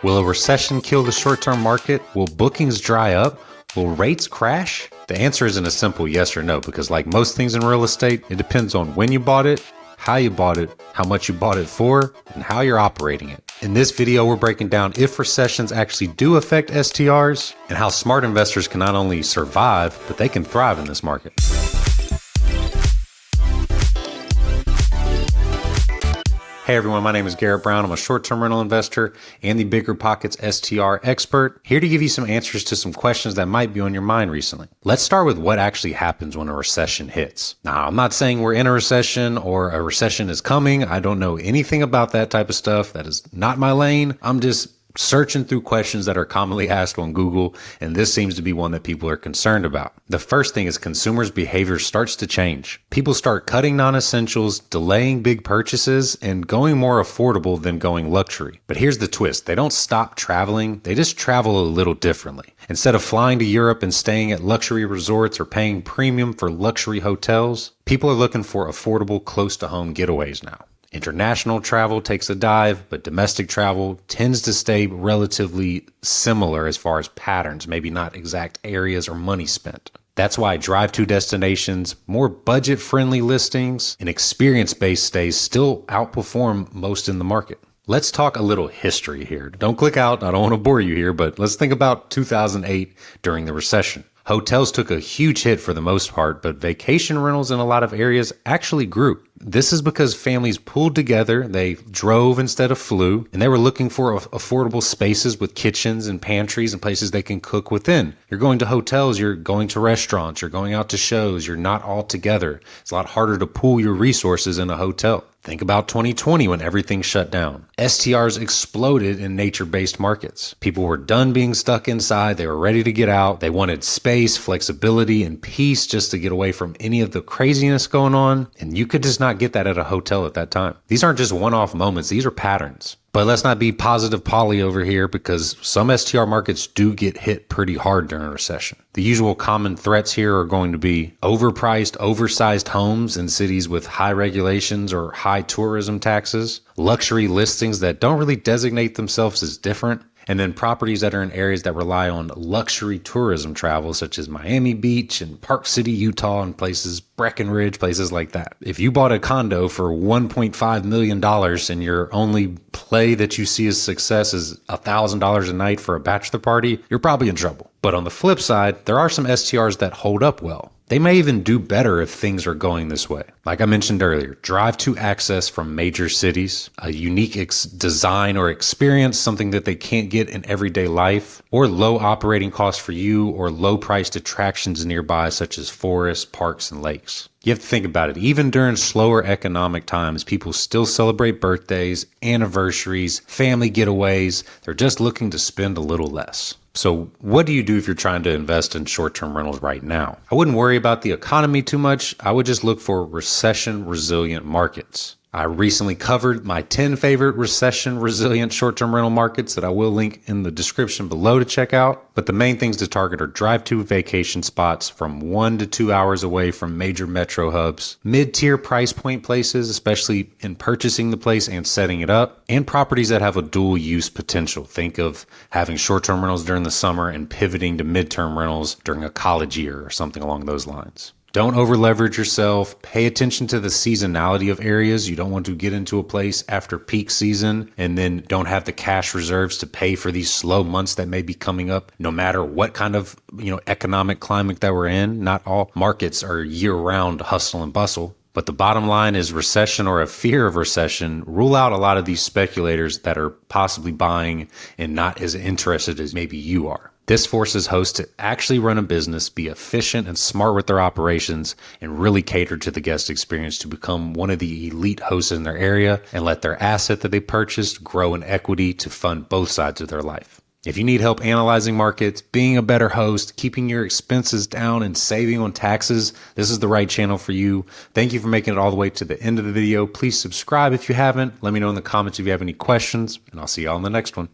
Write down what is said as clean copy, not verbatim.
Will a recession kill the short-term market? Will bookings dry up? Will rates crash? The answer isn't a simple yes or no, because like most things in real estate, it depends on when you bought it, how you bought it, how much you bought it for, and how you're operating it. In this video, we're breaking down if recessions actually do affect STRs and how smart investors can not only survive, but they can thrive in this market. Hey everyone, my name is Garrett Brown. I'm a short-term rental investor and the biggerpockets STR expert, here to give you some answers to some questions that might be on your mind recently. Let's start with what actually happens when a recession hits. Now, I'm not saying we're in a recession or a recession is coming. I don't know anything about that type of stuff. That is not my lane. I'm just searching through questions that are commonly asked on Google, and this seems to be one that people are concerned about. The first thing is consumers' behavior starts to change. People start cutting non-essentials, delaying big purchases, and going more affordable than going luxury. But here's the twist. They don't stop traveling. They just travel a little differently. Instead of flying to Europe and staying at luxury resorts or paying premium for luxury hotels, people are looking for affordable, close-to-home getaways now. International travel takes a dive, but domestic travel tends to stay relatively similar as far as patterns, maybe not exact areas or money spent. That's why drive-to destinations, more budget-friendly listings, and experience-based stays still outperform most in the market. Let's talk a little history here. Don't click out, I don't want to bore you here, but let's think about 2008 during the recession. Hotels took a huge hit for the most part, but vacation rentals in a lot of areas actually grew. This is because families pulled together, they drove instead of flew, and they were looking for affordable spaces with kitchens and pantries and places they can cook within. You're going to hotels, you're going to restaurants, you're going out to shows, you're not all together. It's a lot harder to pool your resources in a hotel. Think about 2020 when everything shut down. STRs exploded in nature-based markets. People were done being stuck inside. They were ready to get out. They wanted space, flexibility, and peace just to get away from any of the craziness going on. And you could just not get that at a hotel at that time. These aren't just one-off moments. These are patterns. But let's not be positive Polly over here, because some STR markets do get hit pretty hard during a recession. The usual common threats here are going to be overpriced, oversized homes in cities with high regulations or high tourism taxes, luxury listings that don't really designate themselves as different, and then properties that are in areas that rely on luxury tourism travel, such as Miami Beach and Park City, Utah, and places, Breckenridge, places like that. If you bought a condo for $1.5 million and your only play that you see as success is $1,000 a night for a bachelor party, you're probably in trouble. But on the flip side, there are some STRs that hold up well. They may even do better if things are going this way. Like I mentioned earlier, drive-to access from major cities, a unique design or experience, something that they can't get in everyday life, or low operating costs for you, or low-priced attractions nearby such as forests, parks, and lakes. You have to think about it. Even during slower economic times, people still celebrate birthdays, anniversaries, family getaways. They're just looking to spend a little less. So what do you do if you're trying to invest in short-term rentals right now? I wouldn't worry about the economy too much. I would just look for recession-resilient markets. I recently covered my 10 favorite recession-resilient short-term rental markets that I will link in the description below to check out. But the main things to target are drive-to vacation spots from 1 to 2 hours away from major metro hubs, mid-tier price point places, especially in purchasing the place and setting it up, and properties that have a dual use potential. Think of having short-term rentals during the summer and pivoting to mid-term rentals during a college year or something along those lines. Don't over leverage yourself. Pay attention to the seasonality of areas. You don't want to get into a place after peak season and then don't have the cash reserves to pay for these slow months that may be coming up, no matter what kind of, economic climate that we're in. Not all markets are year-round hustle and bustle. But the bottom line is recession or a fear of recession rule out a lot of these speculators that are possibly buying and not as interested as maybe you are. This forces hosts to actually run a business, be efficient and smart with their operations, and really cater to the guest experience to become one of the elite hosts in their area and let their asset that they purchased grow in equity to fund both sides of their life. If you need help analyzing markets, being a better host, keeping your expenses down, and saving on taxes, this is the right channel for you. Thank you for making it all the way to the end of the video. Please subscribe if you haven't. Let me know in the comments if you have any questions, and I'll see y'all in the next one.